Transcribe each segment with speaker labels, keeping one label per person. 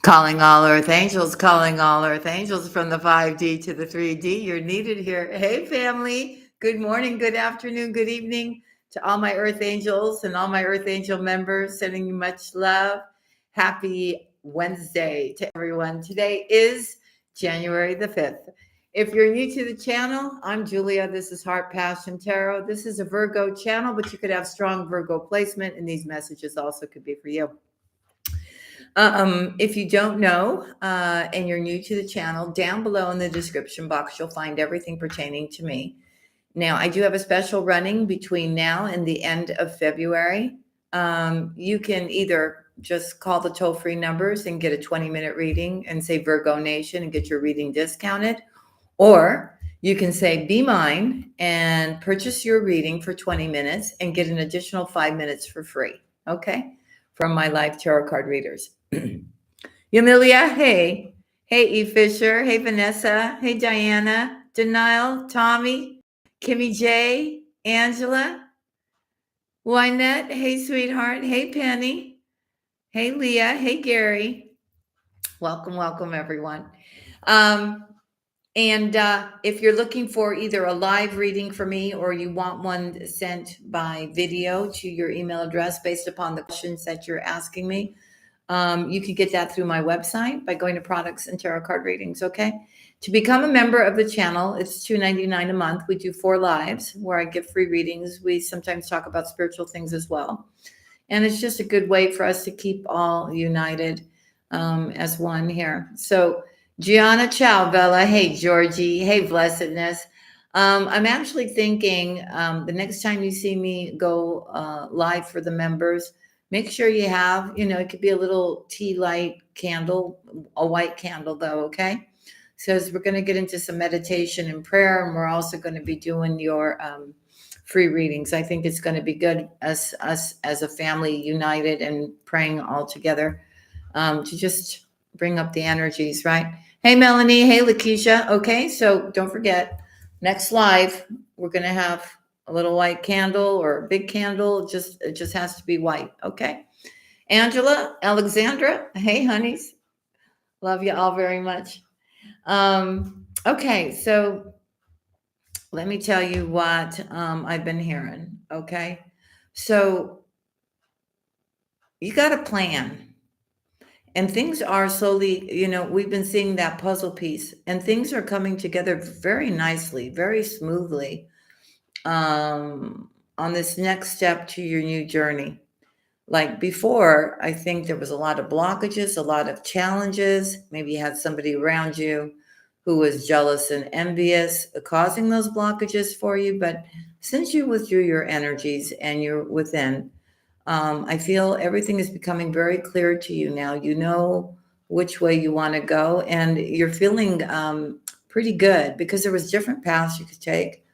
Speaker 1: Calling all Earth Angels, calling all Earth Angels from the 5D to the 3D. You're needed here. Hey, family. Good morning, good afternoon, good evening to all my Earth Angels and all my Earth Angel members. Sending you much love. Happy Wednesday to everyone. Today is January the 5th. If you're new to the channel, I'm Julia. This is Heart Passion Tarot. This is a Virgo channel, but you could have strong Virgo placement, and these messages also could be for you. If you don't know and you're new to the channel, down below in the description box, you'll find everything pertaining to me. Now, I do have a special running between now and the end of February. You can either just call the toll-free numbers and get a 20-minute reading and say Virgo Nation and get your reading discounted. Or you can say Be Mine and purchase your reading for 20 minutes and get an additional 5 minutes for free, okay, from my live tarot card readers. Yamilia, hey. Hey, E. Fisher. Hey, Vanessa. Hey, Diana. Denial, Tommy, Kimmy J, Angela, Wynette. Hey, sweetheart. Hey, Penny. Hey, Leah. Hey, Gary. Welcome, everyone. And if you're looking for either a live reading for me or you want one sent by video to your email address based upon the questions that you're asking me, you can get that through my website by going to products and tarot card readings. Okay. To become a member of the channel, it's $2.99 a month. We do 4 lives where I give free readings. We sometimes talk about spiritual things as well. And it's just a good way for us to keep all united as one here. So Gianna Ciao, Bella. Hey, Georgie. Hey, Blessedness. I'm actually thinking the next time you see me go live for the members, make sure you have, it could be a little tea light candle, a white candle though, okay? So we're going to get into some meditation and prayer, and we're also going to be doing your free readings. I think it's going to be good us as a family united and praying all together to just bring up the energies, right? Hey, Melanie. Hey, Lakeisha. Okay, so don't forget, next live, we're going to have a little white candle or a big candle. It just has to be white. Okay. Angela, Alexandra. Hey, honeys. Love you all very much. Okay. So let me tell you what I've been hearing. Okay. So you got a plan, and things are slowly, we've been seeing that puzzle piece, and things are coming together very nicely, very smoothly. On this next step to your new journey. Like before, I think there was a lot of blockages, a lot of challenges. Maybe you had somebody around you who was jealous and envious, causing those blockages for you. But since you withdrew your energies and you're within, I feel everything is becoming very clear to you now. You know which way you want to go, and you're feeling pretty good because there was different paths you could take.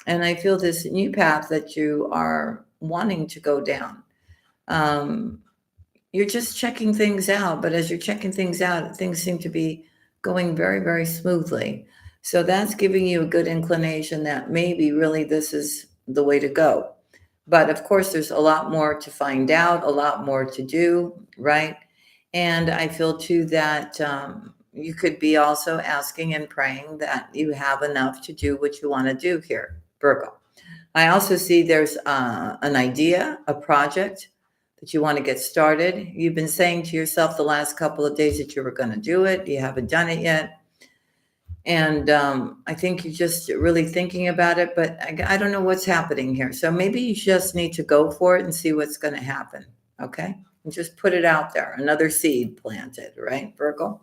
Speaker 1: And I feel this new path that you are wanting to go down. You're just checking things out. But as you're checking things out, things seem to be going very, very smoothly. So that's giving you a good inclination that maybe really this is the way to go. But of course, there's a lot more to find out, a lot more to do, right? And I feel too that you could be also asking and praying that you have enough to do what you want to do here, Virgo. I also see there's an idea, a project that you want to get started. You've been saying to yourself the last couple of days that you were going to do it. You haven't done it yet. And I think you're just really thinking about it, but I don't know what's happening here. So maybe you just need to go for it and see what's going to happen. Okay. And just put it out there. Another seed planted, right, Virgo?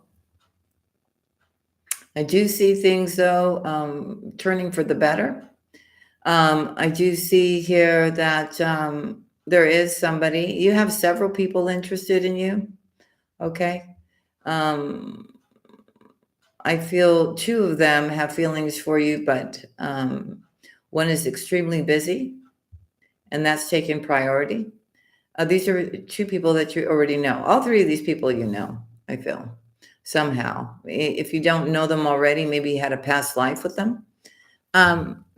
Speaker 1: I do see things, though, turning for the better. I do see here that there is somebody. You have several people interested in you. Okay. I feel 2 of them have feelings for you, but one is extremely busy, and that's taking priority. These are 2 people that you already know. All 3 of these people you know, I feel, somehow. If you don't know them already, maybe you had a past life with them.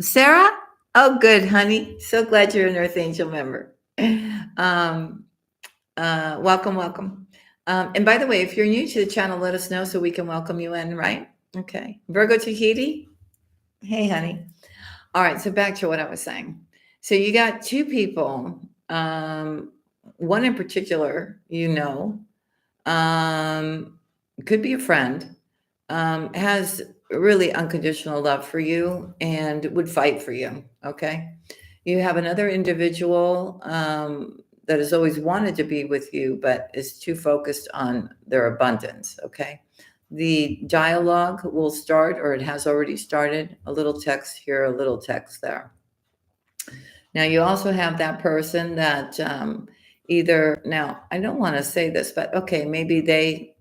Speaker 1: Sarah? Oh, good, honey. So glad you're an Earth Angel member. Welcome. And by the way, if you're new to the channel, let us know so we can welcome you in, right? Okay. Virgo Tahiti. Hey, honey. All right. So back to what I was saying. So you got two people, one in particular, could be a friend, has really unconditional love for you and would fight for you. Okay. You have another individual that has always wanted to be with you, but is too focused on their abundance. Okay. The dialogue will start, or it has already started, a little text here, a little text there. Now, you also have that person that now, I don't want to say this, but okay, maybe they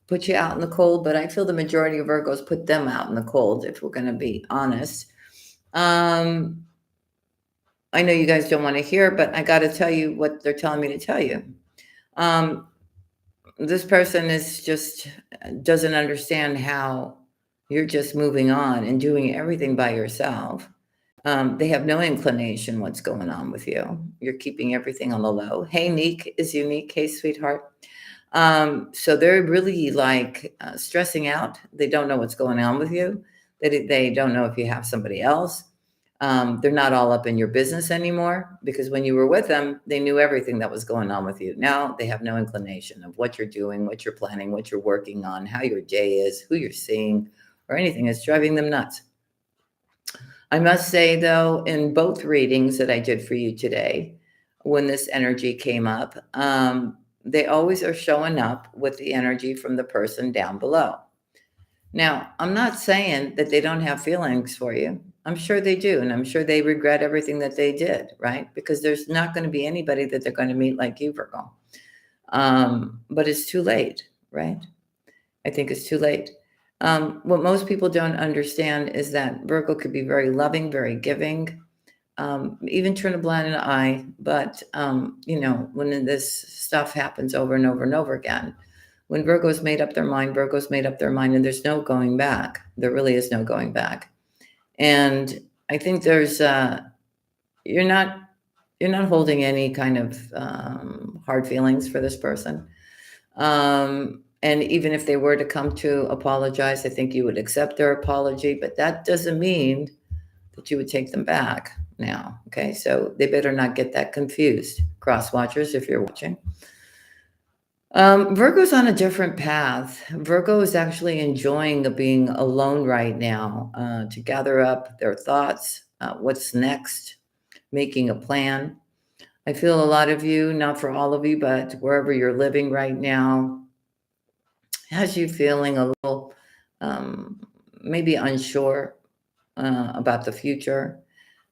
Speaker 1: put you out in the cold, but I feel the majority of Virgos put them out in the cold, if we're going to be honest. I know you guys don't want to hear, but I got to tell you what they're telling me to tell you. This person is just doesn't understand how you're just moving on and doing everything by yourself. They have no inclination what's going on with you. You're keeping everything on the low. Hey, Neek is unique. Hey, sweetheart. So they're really like stressing out. They don't know what's going on with you. They don't know if you have somebody else. They're not all up in your business anymore, because when you were with them, they knew everything that was going on with you. Now they have no inclination of what you're doing, what you're planning, what you're working on, how your day is, who you're seeing, or anything. It's driving them nuts. I must say, though, in both readings that I did for you today, when this energy came up, they always are showing up with the energy from the person down below. Now, I'm not saying that they don't have feelings for you. I'm sure they do. And I'm sure they regret everything that they did, right? Because there's not going to be anybody that they're going to meet like you, Virgo. But it's too late, right? I think it's too late. What most people don't understand is that Virgo could be very loving, very giving, even turn a blind eye. But, when this stuff happens over and over and over again, when Virgos made up their mind, Virgos made up their mind, and there's no going back. There really is no going back. And I think there's, you're not holding any kind of hard feelings for this person. And even if they were to come to apologize, I think you would accept their apology, but that doesn't mean that you would take them back now. Okay. So they better not get that confused. Cross watchers, if you're watching. Virgo's on a different path. Virgo is actually enjoying being alone right now, to gather up their thoughts, what's next, making a plan. I feel a lot of you, not for all of you, but wherever you're living right now, has you feeling a little maybe unsure about the future.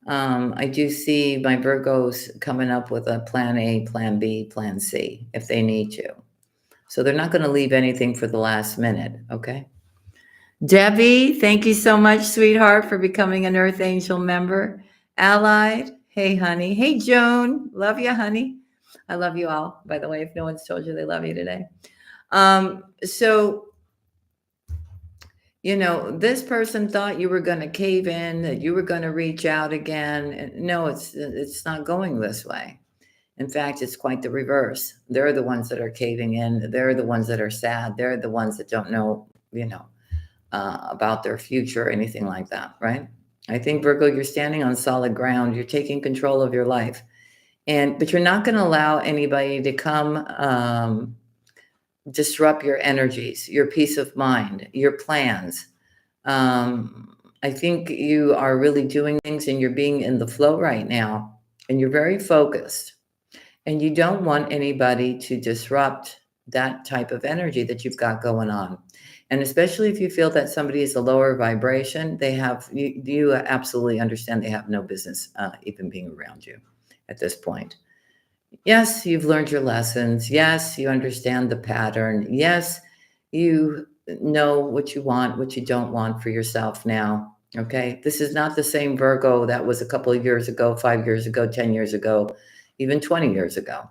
Speaker 1: I do see my Virgos coming up with a plan A, plan B, plan C if they need to. So they're not going to leave anything for the last minute, okay? Debbie, thank you so much, sweetheart, for becoming an Earth Angel member. Allied, hey, honey. Hey, Joan, love you, honey. I love you all, by the way, if no one's told you they love you today. So, this person thought you were going to cave in, that you were going to reach out again. No, it's not going this way. In fact, it's quite the reverse. They're the ones that are caving in. They're the ones that are sad. They're the ones that don't know, about their future or anything like that, right? I think, Virgo, you're standing on solid ground. You're taking control of your life. But you're not going to allow anybody to come disrupt your energies, your peace of mind, your plans. I think you are really doing things and you're being in the flow right now, and you're very focused. And you don't want anybody to disrupt that type of energy that you've got going on. And especially if you feel that somebody is a lower vibration, you absolutely understand they have no business even being around you at this point. Yes, you've learned your lessons. Yes, you understand the pattern. Yes, you know what you want, what you don't want for yourself now. Okay. This is not the same Virgo that was a couple of years ago, 5 years ago, 10 years ago, even 20 years ago.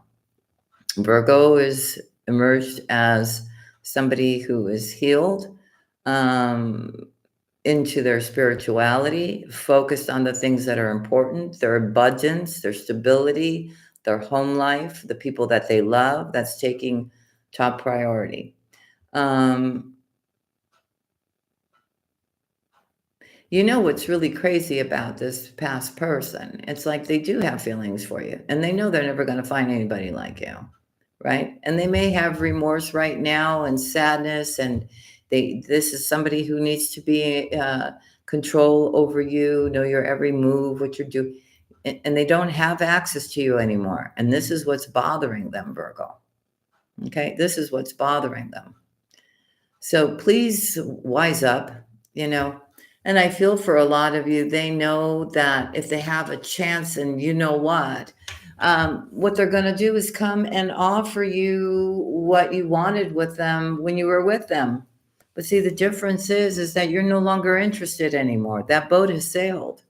Speaker 1: Virgo is emerged as somebody who is healed into their spirituality, focused on the things that are important, their abundance, their stability, their home life, the people that they love. That's taking top priority. Um, You know what's really crazy about this past person? It's like they do have feelings for you, and they know they're never going to find anybody like you, right? And they may have remorse right now and sadness, and this is somebody who needs to be control over you, know your every move, what you're doing, and they don't have access to you anymore. And this is what's bothering them, Virgo. Okay, this is what's bothering them. So please wise up, you know. And I feel for a lot of you, they know that if they have a chance, and you know what they're going to do is come and offer you what you wanted with them when you were with them. But see, the difference is that you're no longer interested anymore. That boat has sailed.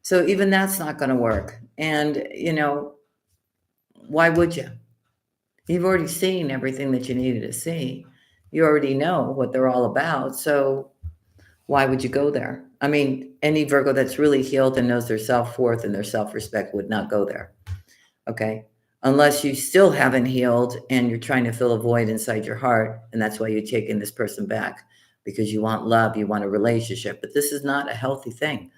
Speaker 1: So even that's not going to work. And, why would you? You've already seen everything that you needed to see. You already know what they're all about. So why would you go there? I mean, any Virgo that's really healed and knows their self-worth and their self-respect would not go there. Okay. Unless you still haven't healed and you're trying to fill a void inside your heart. And that's why you're taking this person back, because you want love, you want a relationship. But this is not a healthy thing,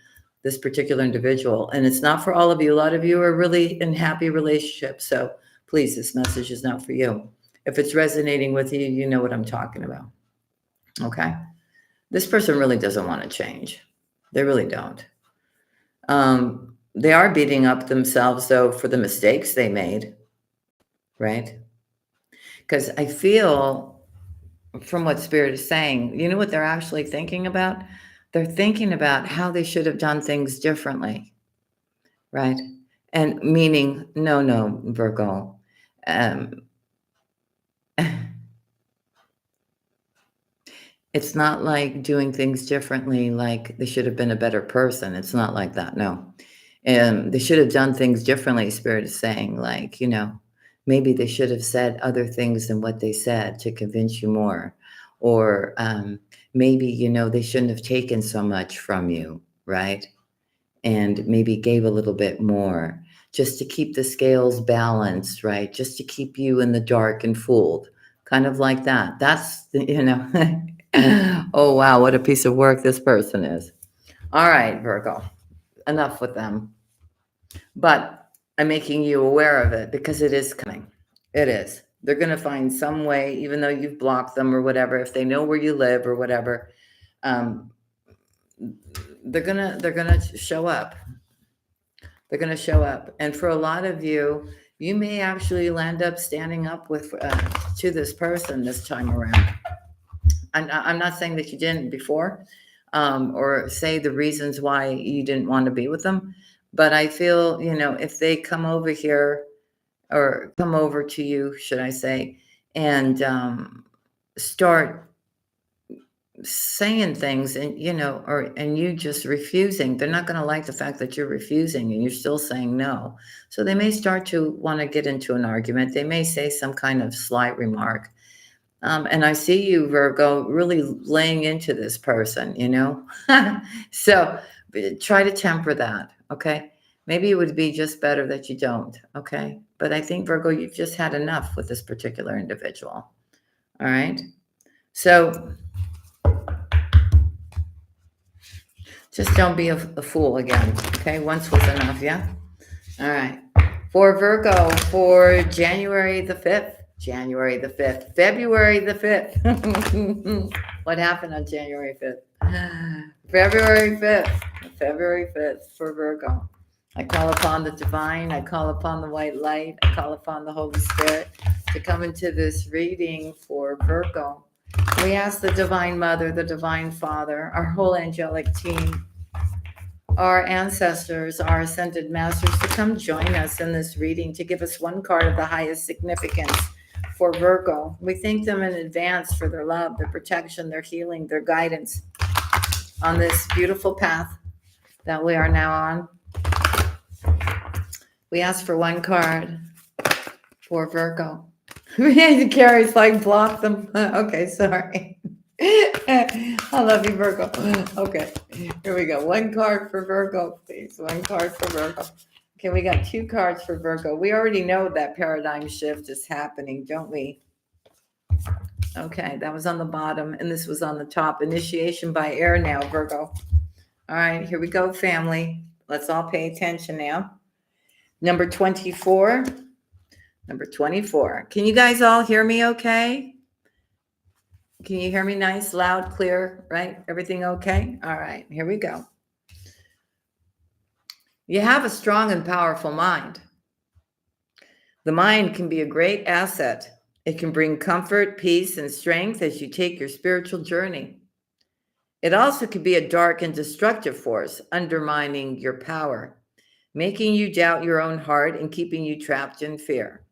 Speaker 1: this particular individual. And it's not for all of you. A lot of you are really in happy relationships. So please, this message is not for you. If it's resonating with you, you know what I'm talking about. Okay. This person really doesn't want to change. They really don't. They are beating up themselves, though, for the mistakes they made, right? Because I feel, from what Spirit is saying, you know what they're actually thinking about? They're thinking about how they should have done things differently, right? And meaning, no, Virgo. It's not like doing things differently, like they should have been a better person. It's not like that, no. And they should have done things differently, Spirit is saying, like, maybe they should have said other things than what they said to convince you more. Or maybe, they shouldn't have taken so much from you, right? And maybe gave a little bit more just to keep the scales balanced, right? Just to keep you in the dark and fooled, kind of like that. That's, oh, wow, what a piece of work this person is. All right, Virgo, enough with them. But I'm making you aware of it because it is coming. It is. They're going to find some way, even though you've blocked them or whatever, if they know where you live or whatever, they're gonna show up. They're going to show up. And for a lot of you, you may actually land up standing up with to this person this time around. I'm not saying that you didn't before, or say the reasons why you didn't want to be with them. But I feel, if they come over here, or come over to you, should I say, and start saying things, and and you just refusing, they're not going to like the fact that you're refusing and you're still saying no. So they may start to want to get into an argument. They may say some kind of slight remark. And I see you, Virgo, really laying into this person, So try to temper that, okay? Maybe it would be just better that you don't, okay? But I think, Virgo, you've just had enough with this particular individual, all right? So just don't be a fool again, okay? Once was enough, yeah? All right. For Virgo, for January the 5th, February the 5th. What happened on January 5th? February 5th for Virgo. I call upon the divine. I call upon the white light. I call upon the Holy Spirit to come into this reading for Virgo. We ask the Divine Mother, the Divine Father, our whole angelic team, our ancestors, our ascended masters, to come join us in this reading to give us one card of the highest significance for Virgo. We thank them in advance for their love, their protection, their healing, their guidance on this beautiful path that we are now on. We ask for one card for Virgo. Carrie's like, block them. Okay, sorry. I love you, Virgo. Okay, here we go. One card for Virgo, please. One card for Virgo. Okay, we got two cards for Virgo. We already know that paradigm shift is happening, don't we? Okay, that was on the bottom, and this was on the top. Initiation by air now, Virgo. All right, here we go, family. Let's all pay attention now. Number 24. Number 24. Can you guys all hear me okay? Can you hear me nice, loud, clear, right? Everything okay? All right, here we go. You have a strong and powerful mind. The mind can be a great asset. It can bring comfort, peace, and strength as you take your spiritual journey. It also can be a dark and destructive force, undermining your power, making you doubt your own heart and keeping you trapped in fear.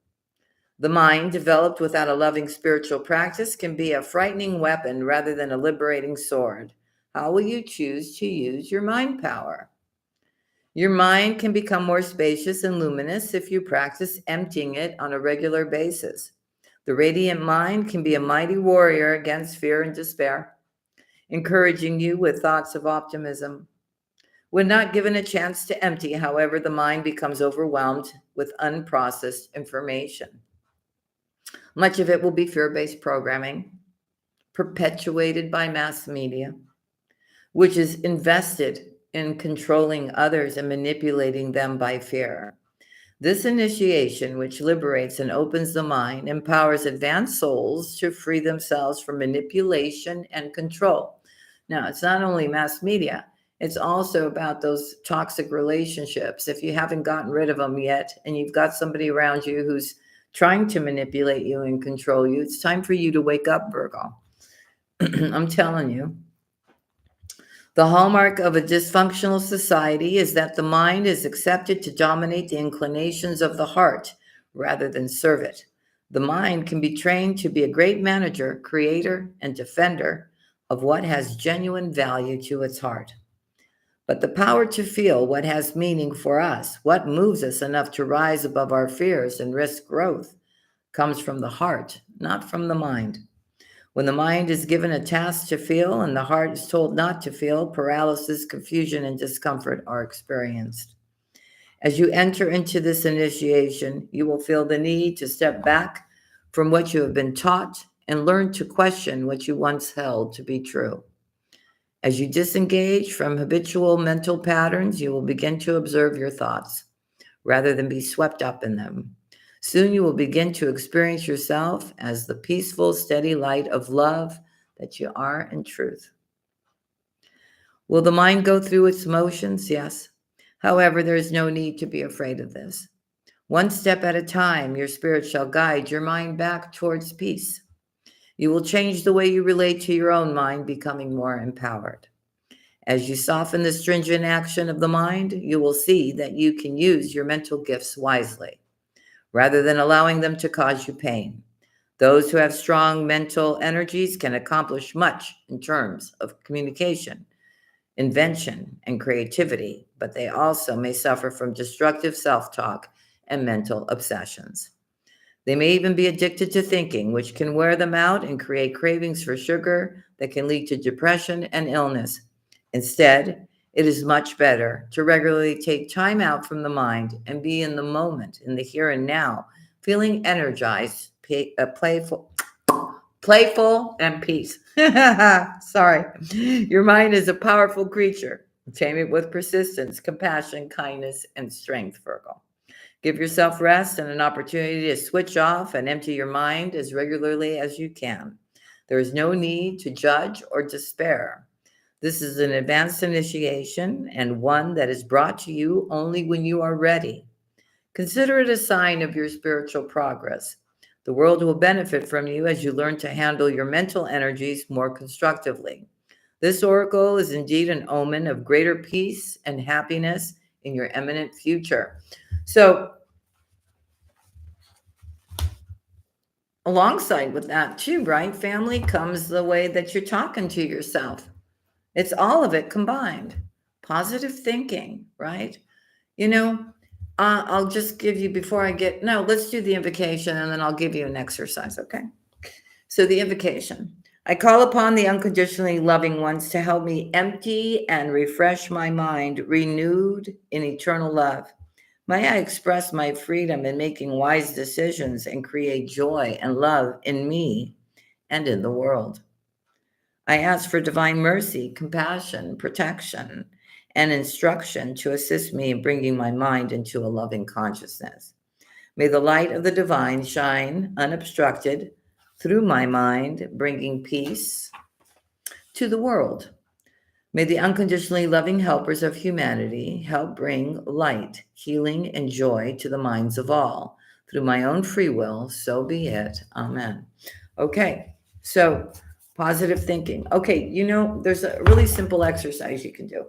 Speaker 1: The mind, developed without a loving spiritual practice, can be a frightening weapon rather than a liberating sword. How will you choose to use your mind power? Your mind can become more spacious and luminous if you practice emptying it on a regular basis. The radiant mind can be a mighty warrior against fear and despair, encouraging you with thoughts of optimism. When not given a chance to empty, however, the mind becomes overwhelmed with unprocessed information. Much of it will be fear-based programming, perpetuated by mass media, which is invested in controlling others and manipulating them by fear. This initiation, which liberates and opens the mind, empowers advanced souls to free themselves from manipulation and control. Now, it's not only mass media, it's also about those toxic relationships. If you haven't gotten rid of them yet, and you've got somebody around you who's trying to manipulate you and control you, it's time for you to wake up, Virgo. I'm telling you. The hallmark of a dysfunctional society is that the mind is accepted to dominate the inclinations of the heart rather than serve it. The mind can be trained to be a great manager, creator, and defender of what has genuine value to its heart. But the power to feel what has meaning for us, what moves us enough to rise above our fears and risk growth, comes from the heart, not from the mind. When the mind is given a task to feel and the heart is told not to feel, paralysis, confusion, and discomfort are experienced. As you enter into this initiation, you will feel the need to step back from what you have been taught and learn to question what you once held to be true. As you disengage from habitual mental patterns, you will begin to observe your thoughts rather than be swept up in them. Soon you will begin to experience yourself as the peaceful, steady light of love that you are in truth. Will the mind go through its motions? Yes. However, there is no need to be afraid of this. One step at a time, your spirit shall guide your mind back towards peace. You will change the way you relate to your own mind, becoming more empowered. As you soften the stringent action of the mind, you will see that you can use your mental gifts wisely, rather than allowing them to cause you pain. Those who have strong mental energies can accomplish much in terms of communication, invention, and creativity, but they also may suffer from destructive self-talk and mental obsessions. They may even be addicted to thinking, which can wear them out and create cravings for sugar that can lead to depression and illness. Instead, it is much better to regularly take time out from the mind and be in the moment, in the here and now, feeling energized, playful, and peace. Sorry. Your mind is a powerful creature. Tame it with persistence, compassion, kindness, and strength, Virgo. Give yourself rest and an opportunity to switch off and empty your mind as regularly as you can. There is no need to judge or despair. This is an advanced initiation and one that is brought to you only when you are ready. Consider it a sign of your spiritual progress. The world will benefit from you as you learn to handle your mental energies more constructively. This oracle is indeed an omen of greater peace and happiness in your imminent future. So, alongside with that too, right, family, comes the way that you're talking to yourself. It's all of it combined. Positive thinking, right? You know, I'll just give you let's do the invocation and then I'll give you an exercise, okay? So the invocation. I call upon the unconditionally loving ones to help me empty and refresh my mind, renewed in eternal love. May I express my freedom in making wise decisions and create joy and love in me and in the world. I ask for divine mercy, compassion, protection, and instruction to assist me in bringing my mind into a loving consciousness. May the light of the divine shine unobstructed through my mind, bringing peace to the world. May the unconditionally loving helpers of humanity help bring light, healing, and joy to the minds of all. Through my own free will, so be it. Amen. Okay, so positive thinking. Okay, there's a really simple exercise you can do,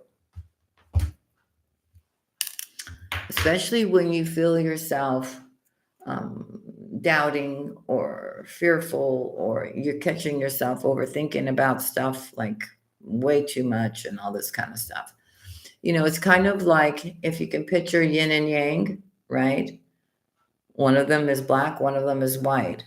Speaker 1: especially when you feel yourself doubting or fearful, or you're catching yourself overthinking about stuff like way too much and all this kind of stuff. It's kind of like if you can picture yin and yang, right? One of them is black, one of them is white.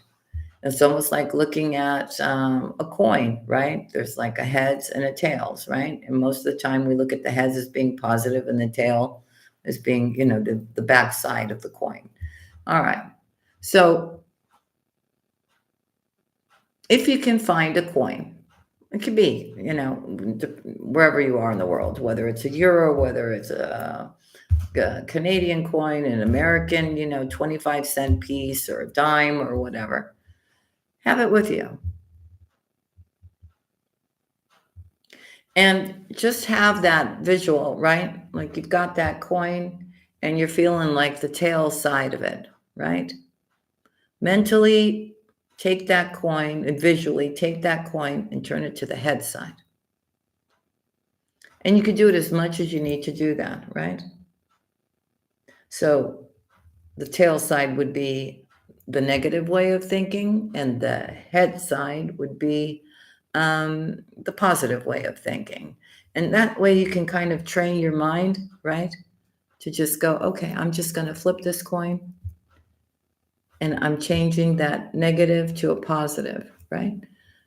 Speaker 1: It's almost like looking at a coin, right? There's like a heads and a tails, right? And most of the time we look at the heads as being positive and the tail as being, the back side of the coin. All right. So if you can find a coin, it could be, wherever you are in the world, whether it's a euro, whether it's a Canadian coin, an American, 25-cent piece or a dime or whatever. Have it with you. And just have that visual, right? Like you've got that coin and you're feeling like the tail side of it, right? Mentally take that coin and visually take that coin and turn it to the head side. And you can do it as much as you need to do that, right? So the tail side would be the negative way of thinking, and the head side would be the positive way of thinking. And that way you can kind of train your mind, right? To just go, okay, I'm just going to flip this coin and I'm changing that negative to a positive, right?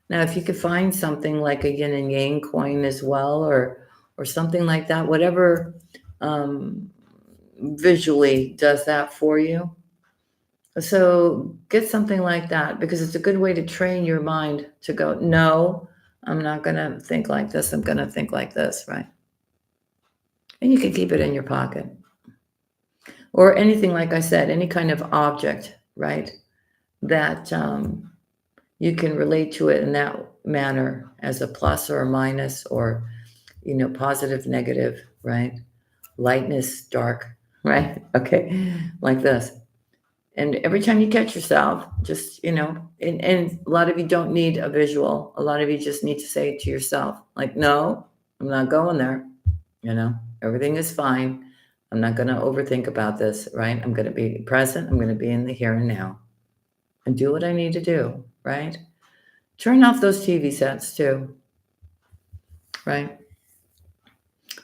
Speaker 1: Now, if you could find something like a yin and yang coin as well, or something like that, whatever visually does that for you. So get something like that, because it's a good way to train your mind to go, no, I'm not going to think like this. I'm going to think like this, right? And you can keep it in your pocket. Or anything, like I said, any kind of object, right? That you can relate to it in that manner as a plus or a minus, or, positive, negative, right? Lightness, dark, right? Okay, like this. And every time you catch yourself, just, and a lot of you don't need a visual. A lot of you just need to say it to yourself, like, no, I'm not going there. Everything is fine. I'm not going to overthink about this, right? I'm going to be present. I'm going to be in the here and now and do what I need to do, right? Turn off those TV sets too, right?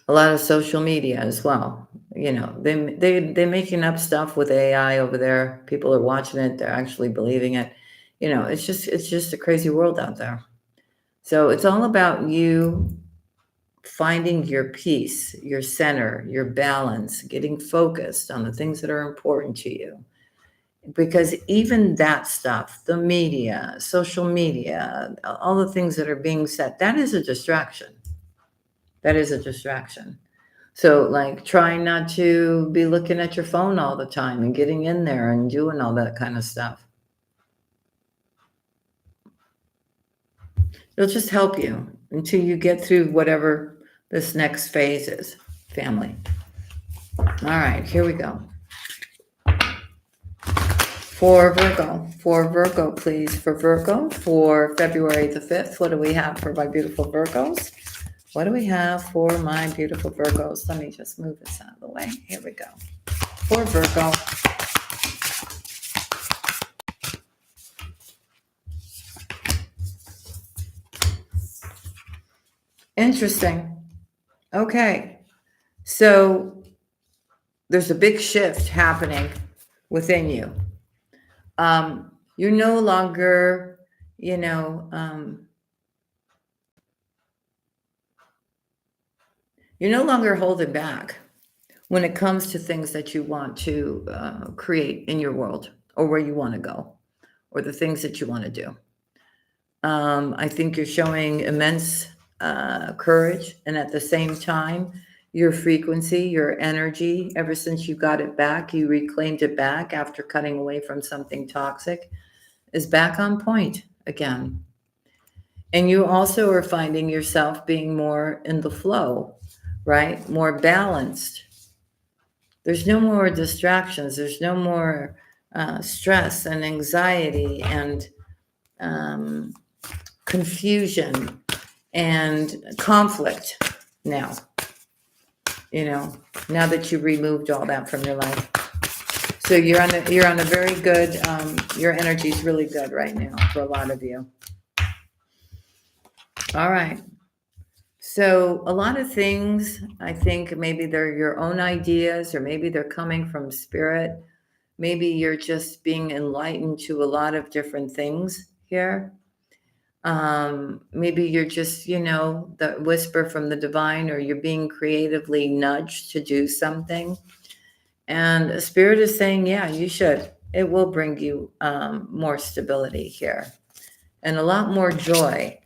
Speaker 1: A lot of social media as well. They're making up stuff with AI over there. People are watching it. They're actually believing it. It's just a crazy world out there. So it's all about you finding your peace, your center, your balance, getting focused on the things that are important to you. Because even that stuff, the media, social media, all the things that are being said, that is a distraction. That is a distraction. So, like, try not to be looking at your phone all the time and getting in there and doing all that kind of stuff. It'll just help you until you get through whatever this next phase is, family. All right, here we go. For Virgo, please. For Virgo, for February the 5th, what do we have for my beautiful Virgos? What do we have for my beautiful Virgos? Let me just move this out of the way. Here we go. For Virgo. Interesting. Okay. So there's a big shift happening within you. You're no longer, you're no longer holding back when it comes to things that you want to create in your world, or where you want to go, or the things that you want to do. I think you're showing immense courage, and at the same time, your frequency, your energy, ever since you got it back, you reclaimed it back after cutting away from something toxic, is back on point again. And you also are finding yourself being more in the flow, right? More balanced. There's no more distractions. There's no more stress and anxiety and um, confusion and conflict now. Now that you removed all that from your life. So you're on a very good, your energy is really good right now for a lot of you. All right. So a lot of things, I think maybe they're your own ideas, or maybe they're coming from spirit. Maybe you're just being enlightened to a lot of different things here. Maybe you're just, the whisper from the divine, or you're being creatively nudged to do something. And the spirit is saying, yeah, you should. It will bring you more stability here and a lot more joy.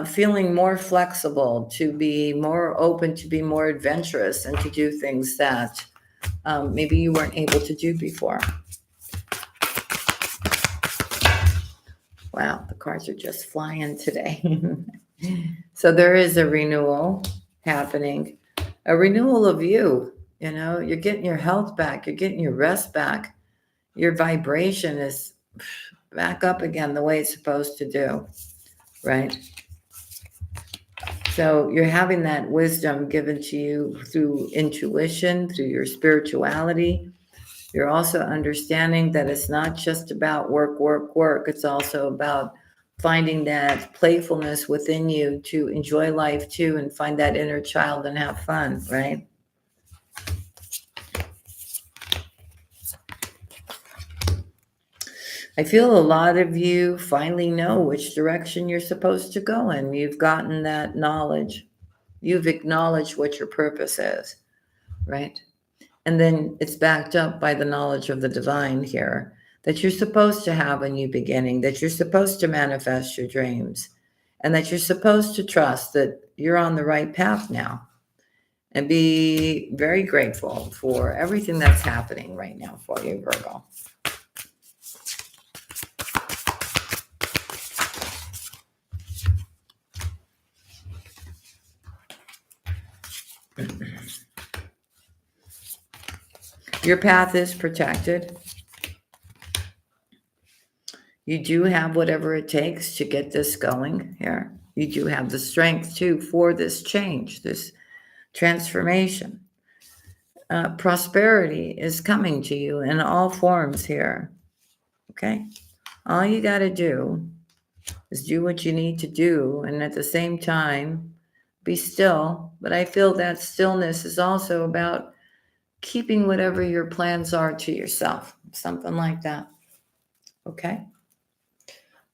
Speaker 1: Feeling more flexible, to be more open, to be more adventurous, and to do things that maybe you weren't able to do before. Wow, the cards are just flying today. So there is a renewal happening, a renewal of you. You're getting your health back, you're getting your rest back, your vibration is back up again the way it's supposed to do, right? So you're having that wisdom given to you through intuition, through your spirituality. You're also understanding that it's not just about work, work, work. It's also about finding that playfulness within you to enjoy life too, and find that inner child and have fun, right? I feel a lot of you finally know which direction you're supposed to go in. You've gotten that knowledge. You've acknowledged what your purpose is, right? And then it's backed up by the knowledge of the divine here, that you're supposed to have a new beginning, that you're supposed to manifest your dreams, and that you're supposed to trust that you're on the right path now. And be very grateful for everything that's happening right now for you, Virgo. Your path is protected. You do have whatever it takes to get this going here. You do have the strength too for this change, this transformation. Prosperity is coming to you in all forms here. Okay? All you got to do is do what you need to do, and at the same time, be still. But I feel that stillness is also about keeping whatever your plans are to yourself, something like that. Okay?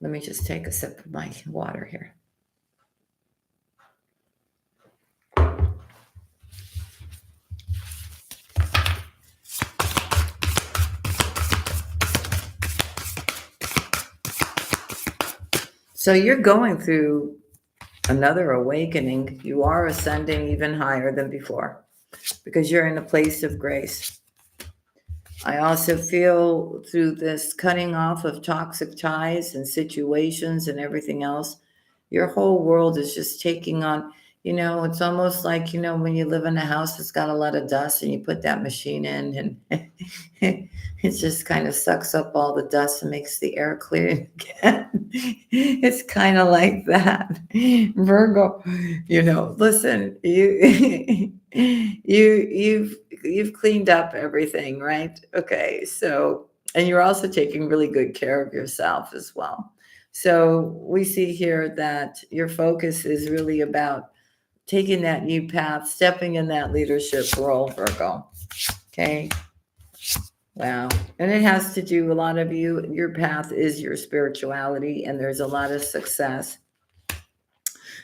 Speaker 1: Let me just take a sip of my water here. So you're going through another awakening. You are ascending even higher than before because you're in a place of grace. I also feel through this cutting off of toxic ties and situations and everything else, your whole world is just taking on, it's almost like, when you live in a house that's got a lot of dust and you put that machine in and it just kind of sucks up all the dust and makes the air clear again. It's kind of like that. Virgo, listen, you've cleaned up everything, right? Okay. So, and you're also taking really good care of yourself as well. So we see here that your focus is really about taking that new path, stepping in that leadership role, Virgo. Okay. Wow. And it has to do, a lot of you, your path is your spirituality, and there's a lot of success.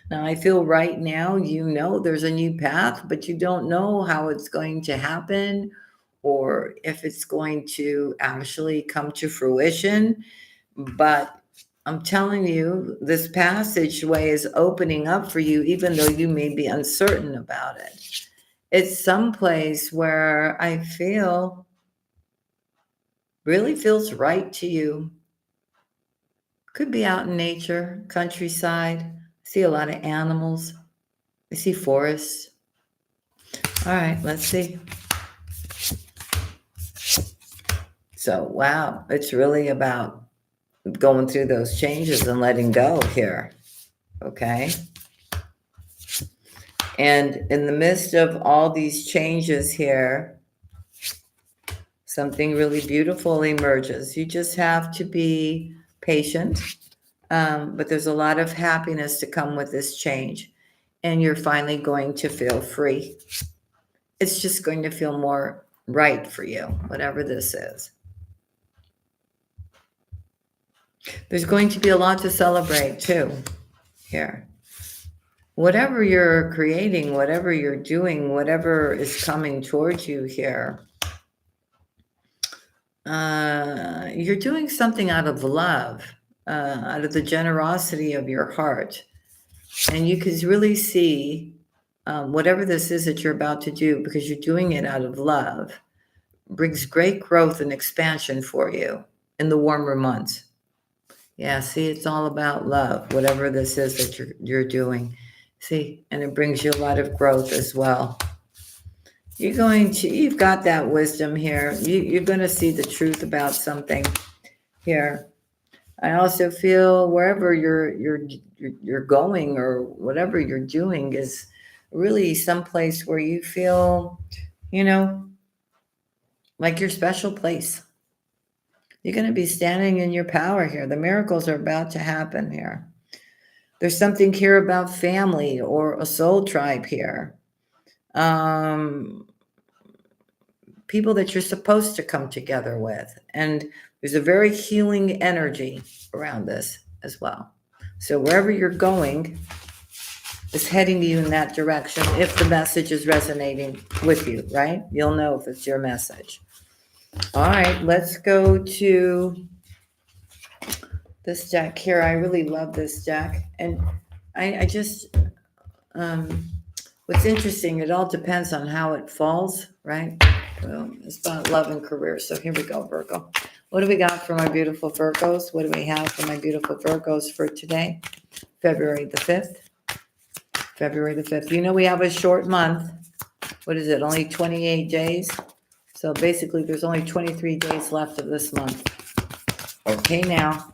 Speaker 1: Now, I feel right now, there's a new path, but you don't know how it's going to happen or if it's going to actually come to fruition. But I'm telling you, this passageway is opening up for you, even though you may be uncertain about it. It's someplace where I feel really feels right to you. Could be out in nature, countryside. I see a lot of animals. I see forests. All right, let's see. So, wow, it's really about going through those changes and letting go here. Okay. And in the midst of all these changes here, something really beautiful emerges. You just have to be patient. But there's a lot of happiness to come with this change. And you're finally going to feel free. It's just going to feel more right for you, whatever this is. There's going to be a lot to celebrate too here. Whatever you're creating, whatever you're doing, whatever is coming towards you here, you're doing something out of love, out of the generosity of your heart. And you can really see whatever this is that you're about to do, because you're doing it out of love, brings great growth and expansion for you in the warmer months. Yeah, see, it's all about love, whatever this is that you're doing. See, and it brings you a lot of growth as well. You've got that wisdom here. You're going to see the truth about something here. I also feel wherever you're going or whatever you're doing is really someplace where you feel, like your special place. You're going to be standing in your power here. The miracles are about to happen here. There's something here about family or a soul tribe here. People that you're supposed to come together with. And there's a very healing energy around this as well. So wherever you're going is heading you in that direction. If the message is resonating with you, right? You'll know if it's your message. All right, let's go to this deck here. I really love this deck. And I just, what's interesting, it all depends on how it falls, right? Well, it's about love and career. So here we go, Virgo. What do we got for my beautiful Virgos? What do we have for my beautiful Virgos for today? February the 5th. February the 5th. You know, we have a short month. What is it? Only 28 days. So basically, there's only 23 days left of this month. Okay, now.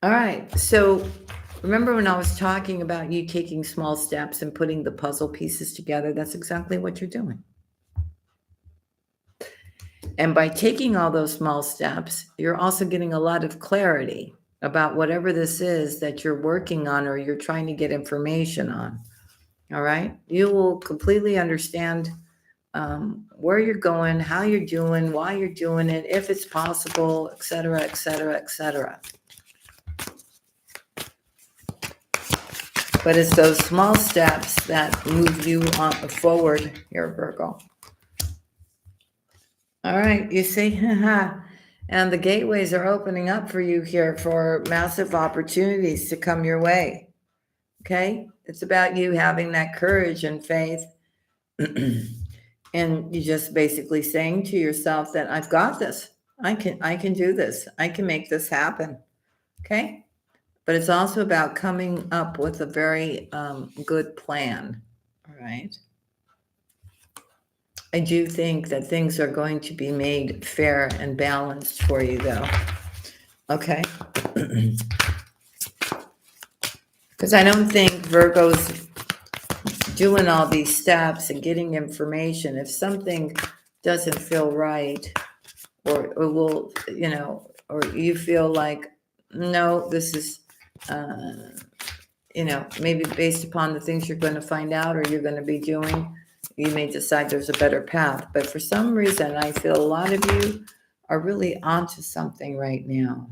Speaker 1: All right. So remember when I was talking about you taking small steps and putting the puzzle pieces together? That's exactly what you're doing. And by taking all those small steps, you're also getting a lot of clarity about whatever this is that you're working on or you're trying to get information on. All right. You will completely understand where you're going, how you're doing, why you're doing it, if it's possible, et cetera, et cetera, et cetera. But it's those small steps that move you on forward here, Virgo. All right, you see, and the gateways are opening up for you here for massive opportunities to come your way. Okay, it's about you having that courage and faith, and you just basically saying to yourself that I've got this. I can do this. I can make this happen. Okay, but it's also about coming up with a very good plan. All right. I do think that things are going to be made fair and balanced for you, though. Okay. Because I don't think Virgo's doing all these steps and getting information. If something doesn't feel right, or will, or you feel like, no, this is, maybe based upon the things you're going to find out or you're going to be doing, you may decide there's a better path. But for some reason, I feel a lot of you are really onto something right now.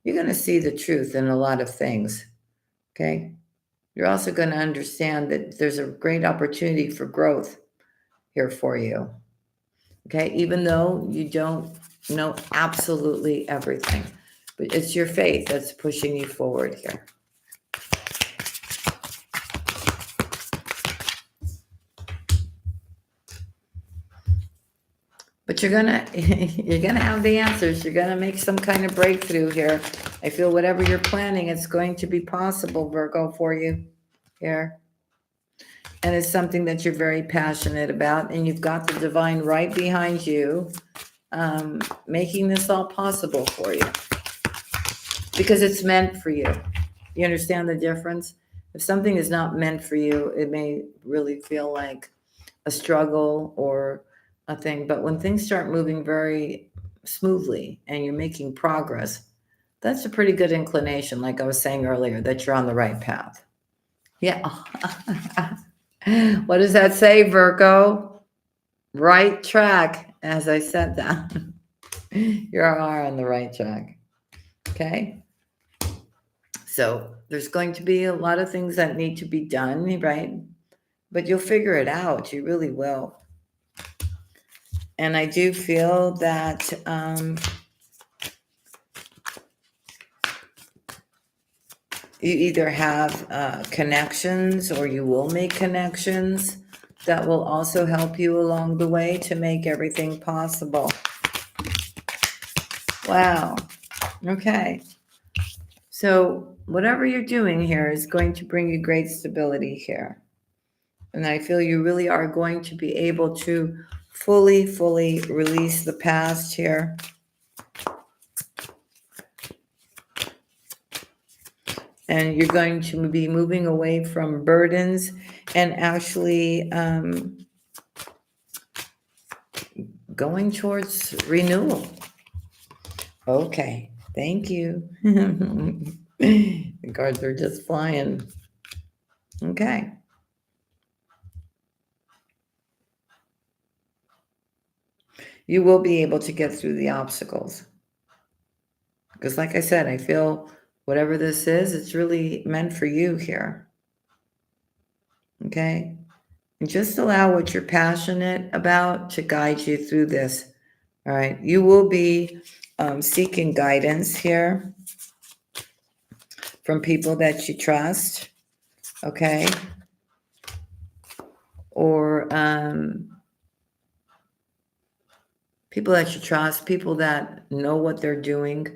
Speaker 1: You're going to see the truth in a lot of things. Okay. You're also going to understand that there's a great opportunity for growth here for you. Okay. Even though you don't know absolutely everything. But it's your faith that's pushing you forward here. But you're gonna have the answers. You're gonna make some kind of breakthrough here. I feel whatever you're planning, it's going to be possible, Virgo, for you here. And it's something that you're very passionate about, and you've got the divine right behind you, making this all possible for you. Because it's meant for you. You understand the difference? If something is not meant for you, it may really feel like a struggle or a thing. But when things start moving very smoothly and you're making progress, that's a pretty good inclination, like I was saying earlier, that you're on the right path. Yeah. What does that say, Virgo? Right track, as I said that. You are on the right track. Okay? So there's going to be a lot of things that need to be done, right? But you'll figure it out. You really will. And I do feel that you either have connections or you will make connections that will also help you along the way to make everything possible. Wow. Okay. So whatever you're doing here is going to bring you great stability here. And I feel you really are going to be able to fully release the past here. And you're going to be moving away from burdens and actually going towards renewal. Okay, thank you. The cards are just flying. Okay. You will be able to get through the obstacles. Because like I said, I feel whatever this is, it's really meant for you here. Okay? And just allow what you're passionate about to guide you through this. All right? You will be seeking guidance here from people that you trust. Okay? Or people that you trust, people that know what they're doing.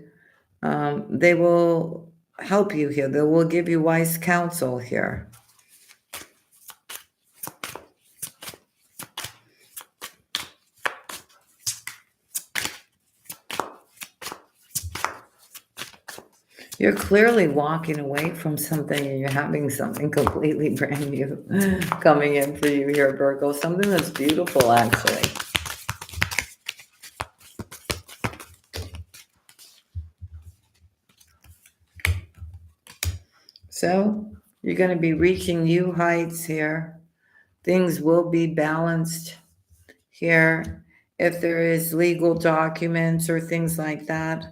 Speaker 1: They will help you here. They will give you wise counsel here. You're clearly walking away from something and you're having something completely brand new coming in for you here, Virgo. Something that's beautiful, actually. So you're going to be reaching new heights here. Things will be balanced here. If there is legal documents or things like that,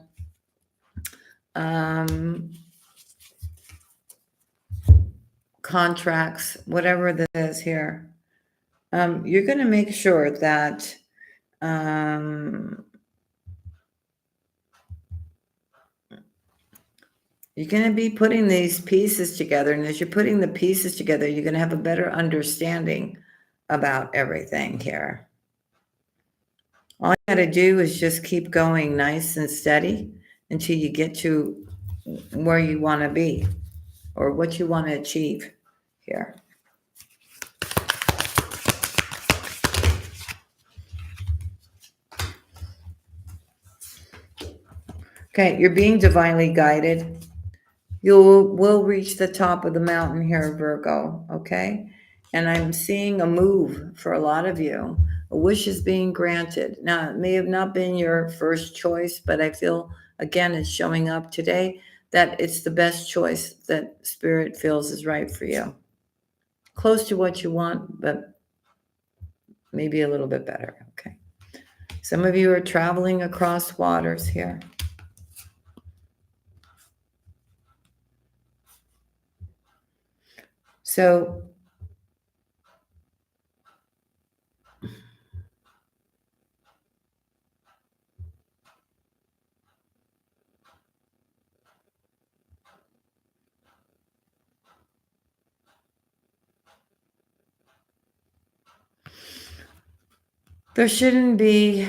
Speaker 1: contracts, whatever that is here, you're going to make sure that you're going to be putting these pieces together. And as you're putting the pieces together, you're going to have a better understanding about everything here. All you got to do is just keep going nice and steady until you get to where you want to be or what you want to achieve here. Okay, you're being divinely guided. You will reach the top of the mountain here, Virgo, okay? And I'm seeing a move for a lot of you. A wish is being granted. Now, it may have not been your first choice, but I feel, again, it's showing up today that it's the best choice that Spirit feels is right for you. Close to what you want, but maybe a little bit better, okay? Some of you are traveling across waters here. So There shouldn't be,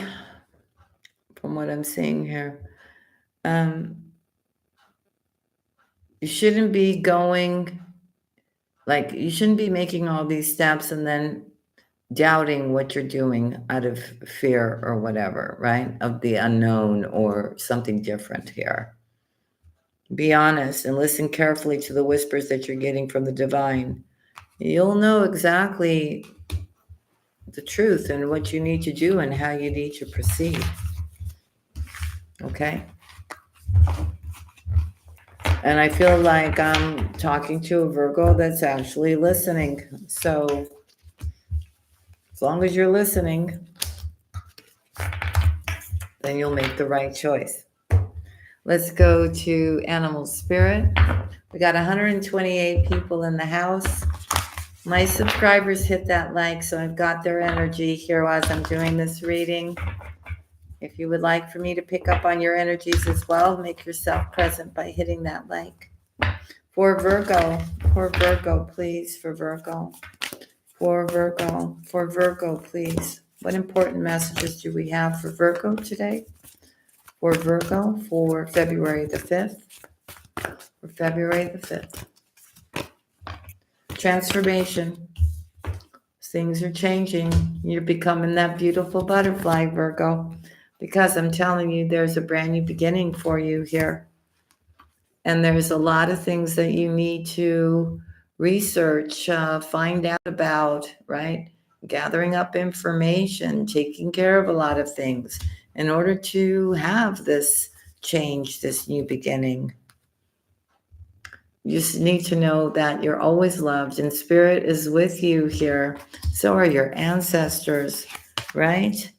Speaker 1: from what I'm seeing here, you shouldn't be going, like, you shouldn't be making all these steps and then doubting what you're doing out of fear or whatever, right? Of the unknown or something different here. Be honest and listen carefully to the whispers that you're getting from the divine. You'll know exactly the truth and what you need to do and how you need to proceed. Okay? And I feel like I'm talking to a Virgo that's actually listening. So as long as you're listening, then you'll make the right choice. Let's go to animal spirit. We got 128 people in the house. My subscribers hit that like, so I've got their energy here as I'm doing this reading. If you would like for me to pick up on your energies as well, make yourself present by hitting that like. For Virgo, please, for Virgo. For Virgo, please. What important messages do we have for Virgo today? For Virgo, for February the 5th. For February the 5th. Transformation. Things are changing. You're becoming that beautiful butterfly, Virgo. Because I'm telling you, there's a brand new beginning for you here. And there's a lot of things that you need to research, find out about, right? Gathering up information, taking care of a lot of things in order to have this change, this new beginning. You just need to know that you're always loved and spirit is with you here. So are your ancestors, right?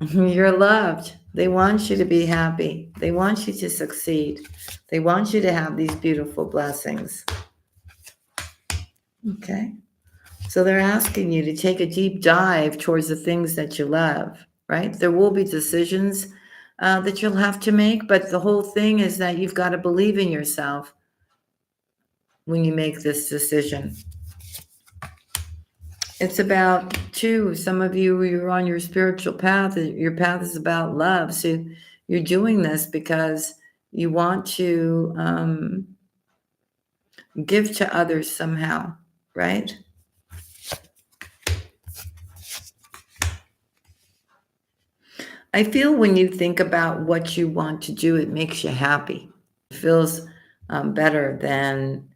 Speaker 1: You're loved. They want you to be happy. They want you to succeed. They want you to have these beautiful blessings. Okay. So they're asking you to take a deep dive towards the things that you love, right? There will be decisions that you'll have to make, but the whole thing is that you've got to believe in yourself when you make this decision. It's about, too, some of you, you're on your spiritual path. Your path is about love. So you're doing this because you want to give to others somehow, right? I feel when you think about what you want to do, it makes you happy. It feels better than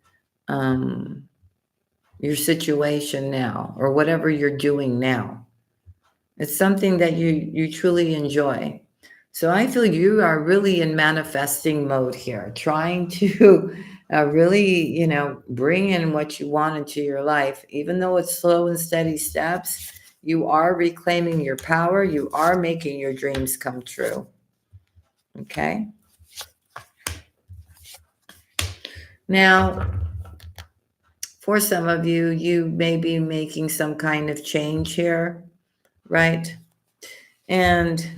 Speaker 1: your situation now or whatever you're doing now. It's something that you truly enjoy. So I feel you are really in manifesting mode here, trying to really, bring in what you want into your life. Even though it's slow and steady steps, you are reclaiming your power. You are making your dreams come true. Okay? Now, for some of you, you may be making some kind of change here, right? And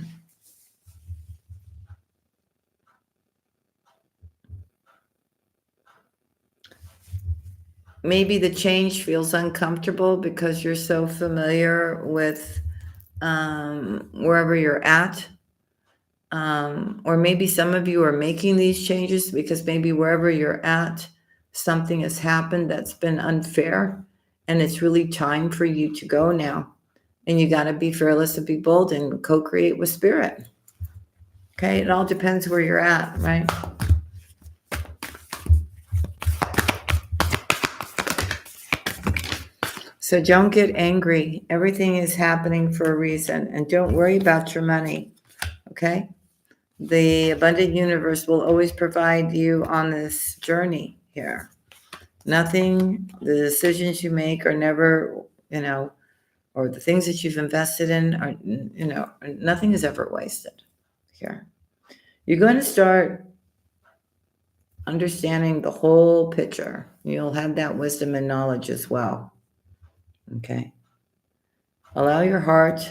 Speaker 1: maybe the change feels uncomfortable because you're so familiar with wherever you're at. Or maybe some of you are making these changes because maybe wherever you're at, something has happened that's been unfair. And it's really time for you to go now. And you got to be fearless and be bold and co-create with spirit. Okay, it all depends where you're at, right? So don't get angry. Everything is happening for a reason. And don't worry about your money, okay? The abundant universe will always provide you on this journey here. Nothing, the decisions you make are never, or the things that you've invested in are, nothing is ever wasted here. You're going to start understanding the whole picture. You'll have that wisdom and knowledge as well. Okay. Allow your heart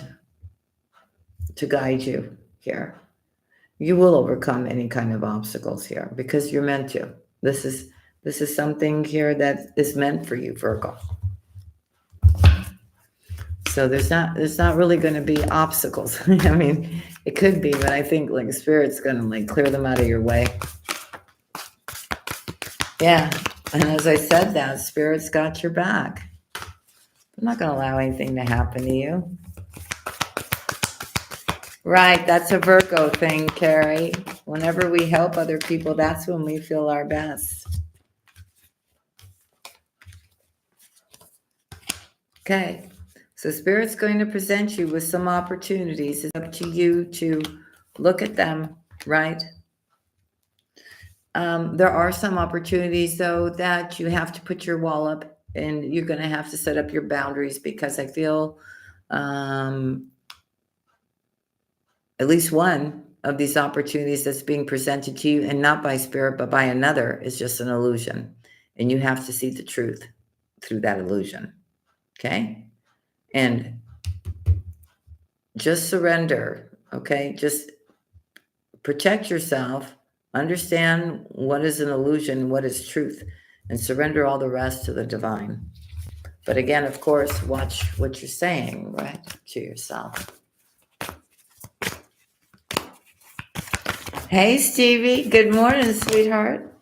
Speaker 1: to guide you here. You will overcome any kind of obstacles here because you're meant to. This is something here that is meant for you, Virgo. So there's not really going to be obstacles. I mean, it could be, but I think like Spirit's going to like clear them out of your way. Yeah. And as I said that, Spirit's got your back. I'm not going to allow anything to happen to you. Right. That's a Virgo thing, Carrie. Whenever we help other people, that's when we feel our best. Okay. So Spirit's going to present you with some opportunities. It's up to you to look at them, right? There are some opportunities, though, that you have to put your wall up and you're going to have to set up your boundaries, because I feel at least one of these opportunities that's being presented to you, and not by Spirit, but by another, is just an illusion. And you have to see the truth through that illusion. Okay? And just surrender. Okay? Just protect yourself. Understand what is an illusion, what is truth, and surrender all the rest to the divine. But again, of course, watch what you're saying, right, to yourself. Hey, Stevie. Good morning, sweetheart.